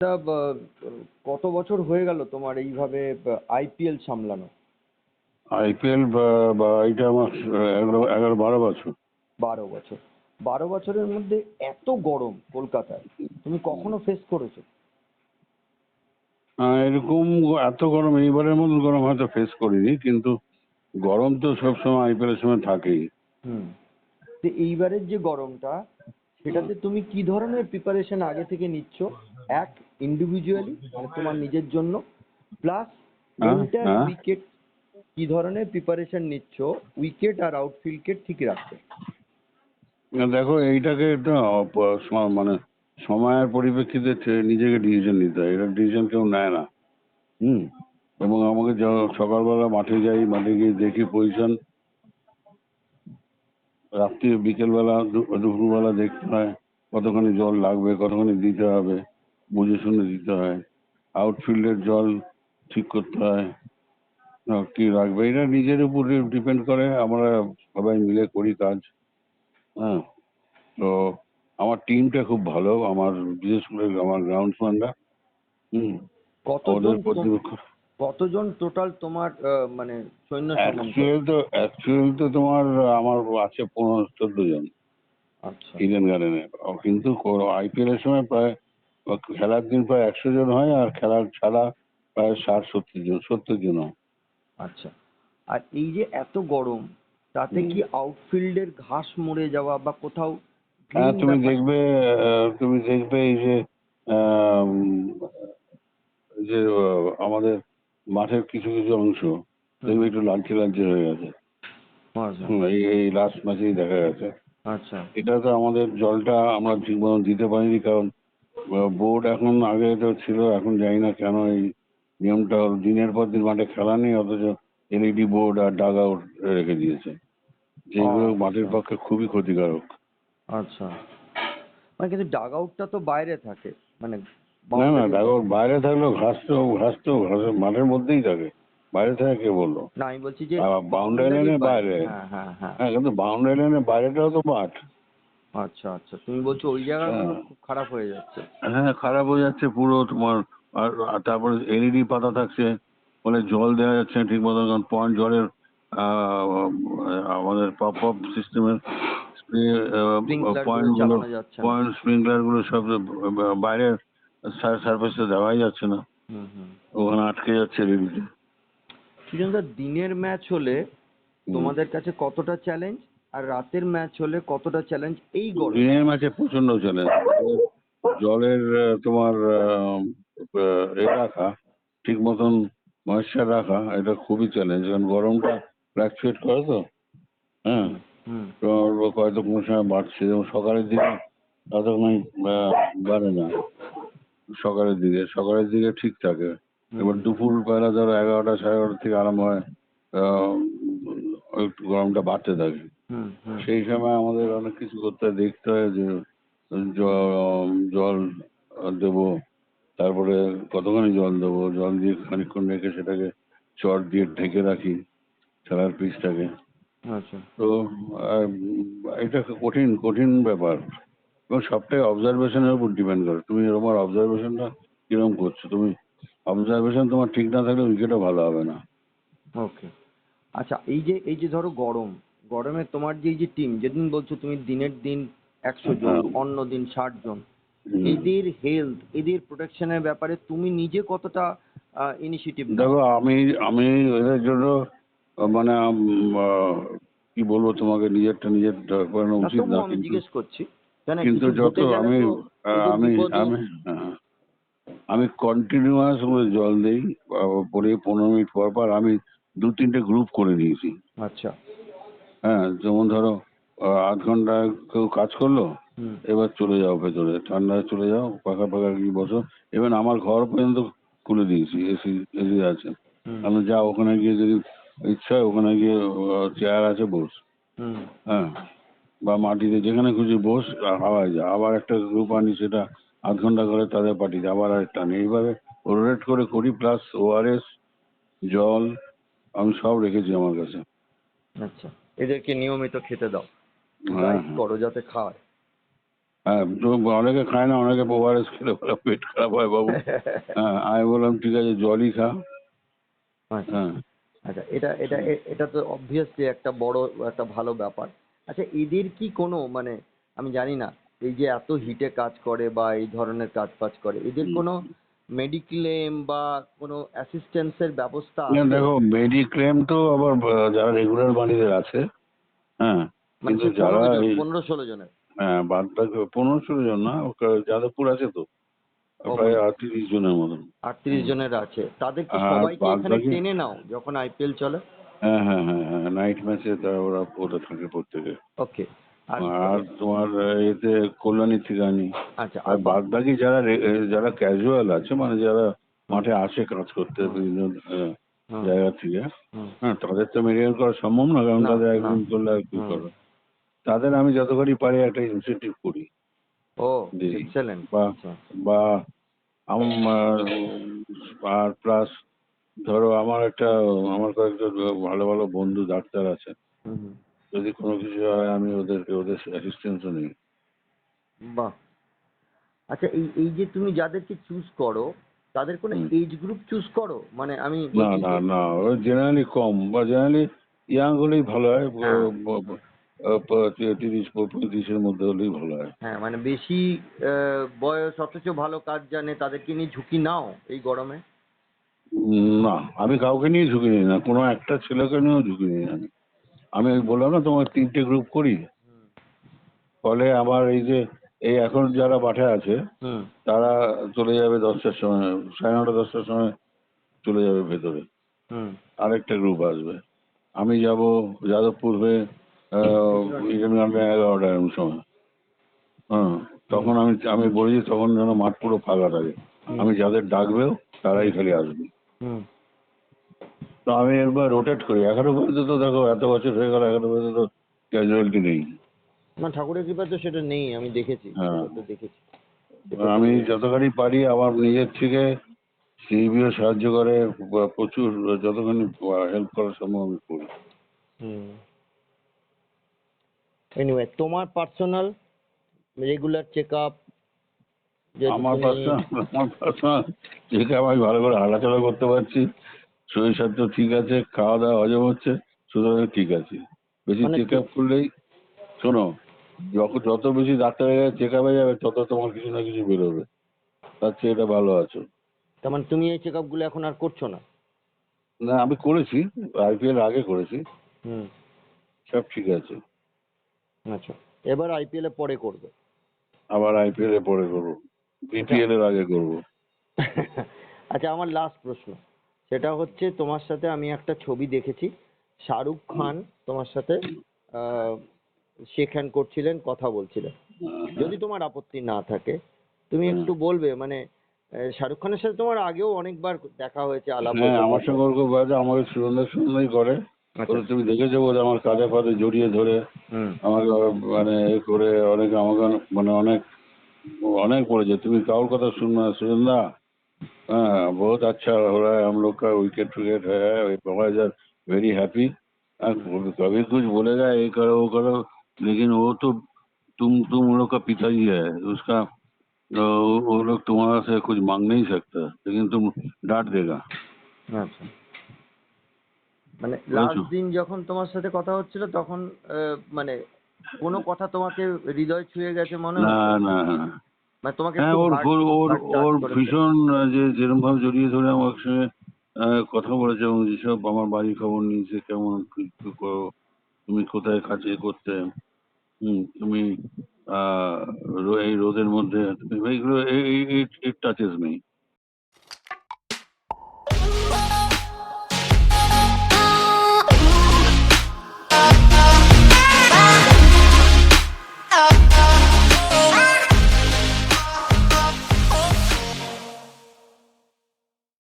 তা কত বছর হয়ে গেল তোমার এইভাবে আইপিএল সামলানো? আইপিএল বা এটা আমার 11-12 বছর। 12 বছর। 12 বছরের মধ্যে এত গরম কলকাতায় তুমি কখনো ফেস করেছো? এরকম এত গরম এইবারের মতন গরম হয়তো ফেস করিনি, কিন্তু গরম তো সবসময় আইপিএল এর সময় থাকেই। হুম। তো এইবারের যে গরমটা, সেটাতে তুমি কি ধরনের প্রিপারেশন আগে থেকে নিচ্ছ? এক, ইন্ডিভিজুয়ালি মানে তোমার নিজের জন্য, প্লাস হ্যাঁ, এন্টার হ্যাঁ। উইকেট কি ধরনের প্রিপারেশন নিচ্ছ উইকেট আর আউটফিল্ডকে ঠিক রাখতে? দেখো, এইটাকে একটা মানে সময়ের পরিপ্রেক্ষিতে নিজেকে ডিসিশন নিতে হয়। এটা ডিসিশন কেউ নেয় না। হুম। এবং আমাকে সকালবেলা মাঠে যাই, মাঠে গিয়ে দেখি পজিশন, রাত্রি বিকেলবেলা দুপুরবেলা দেখতে হয় কতখানি জল লাগবে, কতখানি দিতে হবে, বুঝে শুনে দিতে হয়। আউটফিল্ডের জল ঠিক করতে হয়, কি রাখবে, এটা নিজের উপরে ডিপেন্ড করে। আমরা সবাই মিলে করি কাজ। হ্যাঁ। তো আমার টিমটা খুব ভালো, আমার বিশেষ করে আমার গ্রাউন্ডসম্যানরা। হুম। কতজন ওদের প্রতিপক্ষ কতজন টোটাল তোমার মানে সৈন্য সামন্ত? অ্যাকচুয়াল তো তোমার আমার আছে 15-14 জন আচ্ছা। ইডেন গার্ডেনে। কিন্তু আইপিএল এর সময় প্রায় খেলার দিন প্রায় 100 জন হয়, আর খেলার ছাড়া প্রায় 60-70 জন হয়। আচ্ছা। আর এই যে এত গরম, তাতে হুম। কি আউটফিল্ডের ঘাস মরে যাওয়া বা কোথাও হ্যাঁ, গ্রিন ব্যাপার? তুমি দেখবে এই যে আম, এই যে আমাদের মাঠের কিছু কিছু অংশ হুম দেখবে হুম। একটু লালচে লালচে হয়ে গেছে। আচ্ছা এই এই লাস্ট ম্যাচেই দেখা গেছে। আচ্ছা। এটা তো আমাদের জলটা আমরা ঠিক মতো দিতে পারিনি, কারণ বোর্ড এখন, আগে তো ছিল, এখন জানি না কেন এই নিয়মটা হলো, দিনের পর দিন মাঠে খেলা নেই, অথচ এলইডি বোর্ড আর ডাগ আউট রেখে দিয়েছে, যেগুলো মাঠের আচ্ছা পক্ষে খুবই ক্ষতিকারক। আচ্ছা। মানে কিন্তু ডাগ আউটটা তো বাইরে থাকে, মানে না, না, বাউন্ডারির ডাগ বাইরে। আউট বাইরে থাকলেও ঘাসের মাঠের মধ্যেই থাকে। বাইরে থাকে কে বললো? না, আমি বলছি যে বাউন্ডারি বাউন্ডারির লাইনের বাইরে। বাইরে। হ্যাঁ হ্যাঁ হ্যাঁ। হ্যাঁ, কিন্তু বাউন্ডারি লাইনের বাইরেটাও তো মাঠ। আচ্ছা আচ্ছা, তুমি বলছো ওই জায়গাগুলো হ্যাঁ, খুব খারাপ হয়ে যাচ্ছে। হ্যাঁ, খারাপ হয়ে যাচ্ছে পুরো তোমার। আর তারপরে এলইডি পাতা থাকছে, ফলে জল দেওয়া যাচ্ছে না ঠিক মতো, কারণ পয়েন্ট জলের আহ, আমাদের পপ আপ সিস্টেমের স্প্রে স্প্রিংকলার গুলো পয়েন্ট গুলো, চালানো যাচ্ছে না। পয়েন্ট স্প্রিংকলার গুলো সব বাইরের সারফেসে দেওয়াই যাচ্ছে না, হুম হুম। ওখানে আটকে যাচ্ছে এলইডিতে। সৃজনদা, দিনের ম্যাচ হলে তোমাদের কাছে কতটা চ্যালেঞ্জ, আর রাতের ম্যাচ হলে কতটা চ্যালেঞ্জ এই গরমে? দিনের ম্যাচে প্রচন্ড চ্যালেঞ্জ। জলের তোমার রাখা ঠিক মতন, ময়েশ্চার রাখা, এটা খুবই চ্যালেঞ্জ, কারণ গরমটা ফ্ল্যাকচুয়েট করে তো। হ্যাঁ। হুম হুম। তোমার হয়তো কোনো সময় বাড়ছে, যেমন সকালের দিকে ততক্ষণ বাড়ে না। সকালের দিকে ঠিক থাকে। হুম এবার হুম। দুপুর বেলা ধরো 11টা, 11:30 থেকে আরম্ভ হয়, আহ, একটু গরমটা বাড়তে থাকে। হুম হুম। সেই সময় আমাদের অনেক কিছু করতে হয়, দেখতে হয় যে জল দেবো, তারপরে কতখানি জল দেবো, জল দিয়ে খানিকক্ষণ রেখে সেটাকে চট দিয়ে ঢেকে রাখি খেলার পিচটাকে। আচ্ছা। তো আহ, এটা একটা কঠিন কঠিন ব্যাপার, এবং সবটাই অবজারভেশনের উপর ডিপেন্ড করে। তুমি তোমার অবজারভেশনটা কিরকম করছো, তুমি অবজারভেশন তোমার ঠিক না থাকলে উইকেটও ভালো হবে না। ওকে। আচ্ছা, এই যে ধরো গরম, গরমে তোমার যে এই যে টিম, যেদিন বলছো তুমি দিনের দিন 100 জন, হ্যাঁ। অন্য দিন 60 জন, হুম। এদের হেলথ, এদের প্রোটেকশনের ব্যাপারে তুমি নিজে কতটা ইনিশিয়েটিভ নাও? দেখো, আমি আমি এদের জন্য মানে কি বলবো তোমাকে, নিজের করানো না, উচিত না, তবুও আমি কিন্তু জিজ্ঞেস করছি, কেন কিন্তু কিছু যত ঘটে গেলে আমি তো আহ, ওদের আমি বিপদও। আমি আহ, আমি কন্টিনিউয়াস জল দিই। পরে 15 মিনিট পর পর আমি 2-3টে গ্রুপ করে নিয়েছি। আচ্ছা। হ্যাঁ, যেমন ধরো আধ ঘন্টা কেউ কাজ করলো, হুম এবার চলে যাও ভেতরে, ঠান্ডায় চলে যাও, পাখা পাখা গিয়ে বসো। এবার আমার ঘর পর্যন্ত খুলে দিয়েছি, এসি এসি আছে। হুম আমি যা ওখানে গিয়ে যদি ইচ্ছা হয়, ওখানে গিয়ে চেয়ার আছে, বস। হুম। হ্যাঁ। বা মাটিতে যেখানে খুশি বস, আর হাওয়ায় যা। আবার একটা গ্রুপ আনি, সেটা আধ ঘন্টা করে তাদের পাঠিয়ে আবার আরেকটা আনি, এইভাবে রোটেট করে করি। প্লাস ওআরএস, জল আমি সব রেখেছি আমার কাছে। আচ্ছা, এদেরকে নিয়মিত খেতে দাও, হ্যাঁ, গাইড হ্যাঁ। করো যাতে খায়। হ্যাঁ, তো অনেকে খায় না, অনেকে ওআরএস খেলে বলে পেট খারাপ হয় বাবু। হ্যাঁ, আমি বললাম ঠিক আছে জলই খা। আচ্ছা হ্যাঁ। আচ্ছা, এটা এটা এটা তো অবভিয়াসলি একটা বড় একটা ভালো ব্যাপার। আচ্ছা, এদের কি কোনো মানে, আমি জানি না, এই যে এত হিটে কাজ করে বা এই ধরনের কাজ ফাজ করে, এদের হুম। কোনো মেডিক্লেম বা কোনো অ্যাসিস্ট্যান্সের ব্যবস্থা না আছে? দেখো, মেডিক্লেম তো আবার যারা রেগুলার বাড়িতে আছে, হ্যাঁ, মানে কিন্তু সেই যারা 15 জন, এই 15-16 জনের? হ্যাঁ বাদ বাকি 15-16 জন না, যাদবপুর আছে তো ও প্রায় মানে 38 জনের মতন। 38 হুম। জনের আছে, তাদের কি আর সবাইকে বাদ এখানে বাকি টেনে নাও যখন আইপিএল চলে? হ্যাঁ হ্যাঁ হ্যাঁ হ্যাঁ, নাইট ম্যাচে তারা ওরা ওটা থাকে প্রত্যেকে। ওকে। আর আর তোমার এতে কল্যাণী থেকে আনি। আচ্ছা, আর আর বাদ বাকি যারা যারা ক্যাজুয়াল আছে, মানে যারা হুম মাঠে আসে কাজ করতে হুম বিভিন্ন হুম জায়গা থেকে, হুম হ্যাঁ, তাদের তো মেডিকেল করা সম্ভব না, কারণ না তাদের না একদিন করলে আর কি হুম করো। তাদের আমি যতখানি পারি একটা ইনসেন্টিভ করি, ও দিই। এক্সেলেন্ট। বা আচ্ছা বা আমার আর প্লাস ধরো আমার কয়েকজন ভালো ভালো বন্ধু ডাক্তার আছে, হুম হুম, যদি কোনো কিছু হয় আমি ওদের অ্যাসিস্ট্যান্সও নিই। বাহ। আচ্ছা, এই এই যে তুমি যাদেরকে চুজ করো, তাদের কোনো হুম। এজ গ্রুপ চুজ করো? মানে আমি না বলছি না যে, না, ওই জেনারেলি কম বা জেনারেলি ইয়াং হলেই ভালো হয়। হ্যাঁ হুম, 30-35-এর মধ্যে হলেই ভালো হয়। হ্যাঁ মানে বেশি বয়স অথচ ভালো কাজ জানে, তাদেরকে নিয়ে ঝুঁকি নাও এই গরমে? না, আমি কাউকে নিয়ে ঝুঁকি নিই না, কোনো একটা ছেলেকে নিয়েও ঝুঁকি নিই না আমি। আমি ওই বললাম না তোমার 3টে গ্রুপ করি। ফলে আমার এই যে এই এখন যারা মাঠে আছে হুম তারা চলে যাবে 10টার সময়, 9:30-10টার সময় চলে যাবে ভেতরে। হুম আরেকটা গ্রুপ আসবে। আমি যাব যাদবপুর হয়ে ইডেন গার্ডেন 11টা এরকম সময়। হ্যাঁ, হুম তখন আমি আমি বলি তখন যেন মাঠ পুরো ফাঁকা থাকে। হুম আমি যাদের ডাকবেও হুম তারাই খালি আসবে। হুম। তো আমি এবার রোটেট করি। এখনো পর্যন্ত তো দেখো এত বছর হয়ে গেল, এখনো পর্যন্ত ক্যাজুয়ালিটি নেই। না, ঠাকুরের কৃপায় তো সেটা নেই, আমি দেখেছি, হ্যাঁ, সেটা তো দেখেছি, সেটা তো আমি নেই। যতখানি পারি আমার নিজের থেকে সিবিও সাহায্য করে, বা প্রচুর যতখানি হেল্প করা সম্ভব আমি করি। হুম। এনিওয়ে, তোমার পার্সোনাল রেগুলার চেক আপ, যেহেতু আমার তুমি, পার্সোনাল আমার পার্সোনাল ঠিক আমি ভালো করে হাঁটাচলা করতে পারছি, শরীর স্বাস্থ্য ঠিক আছে, খাওয়া দাওয়া হজম হচ্ছে, সুতরাং ঠিক আছে। বেশি মানে চেক আপ করলেই, শোনো, যত বেশি ডাক্তারের কাছে চেক আপে যাবে তত তোমার কিছু না কিছু বেরোবে, তার চেয়ে এটা ভালো আছো। তার মানে তুমি এই চেক আপ গুলো এখন আর করছো না? না আমি করেছি, আইপিএল আগে করেছি, হুম। সব ঠিক আছে। আচ্ছা, এবার আইপিএল এ পরে করবে? আবার আইপিএল এ পরে করবো, আচ্ছা। বিপিএল এর আগে করবো। আচ্ছা, আমার লাস্ট প্রশ্ন, সেটা হচ্ছে, তোমার সাথে আমি একটা ছবি দেখেছি, শাহরুখ খান তোমার সাথে শেক হ্যান্ড করছিলেন, কথা বলছিলেন। হ্যাঁ যদি তোমার আপত্তি না থাকে, তুমি হ্যাঁ একটু বলবে, মানে শাহরুখ খানের সাথে তোমার আগেও অনেকবার দেখা হয়েছে, আলাপ হ্যাঁ, হয়েছে, আমার কথা সঙ্গে হয়েছে। ওর খুব ভালো, আমাকে সুন্দর সুন্দরই করে। আচ্ছা। ওরা তুমি দেখেছো বোধ হয়, আমার কাঁধে ফাঁধে জড়িয়ে ধরে হুম আমাকে মানে এ করে অনেক আমাকে মানে অনেক অনেक বলেছে তুমি काउर কথা सुनना सुनना। हाँ, बहुत अच्छा हो रहा है हम लोग का, विकेट विकेट है, बॉयज आर वेरी हैप्पी। कभी कुछ बोलेगा ये करो वो करो, लेकिन वो तो तुम उन लोग का पिताजी है उसका। वो लोग तुम्हारा से कुछ मांग नहीं सकता, लेकिन तुम डांट देगा। আচ্ছা, মানে বুঝেছো? লাস্ট দিন যখন তোমার সাথে কথা হচ্ছিল তখন মানে কোনো কথা তোমাকে হৃদয় ছুঁয়ে গেছে মনে না হচ্ছে? না না। মানে তোমাকে হ্যাঁ, খুব ওর হার্ট ওর ওর হার্ট টাচ ওর করেছে? ভীষণ যে যেরকম ভাবে জড়িয়ে ধরে আমার সঙ্গে কথা বলেছে, এবং যেসব আমার বাড়ির খবর নিয়েছে, কেমন কি কি করো, তুমি কোথায় কাজে করতে, তুমি এই রোদের মধ্যে তুমি এইগুলো ইট টাচেস মি।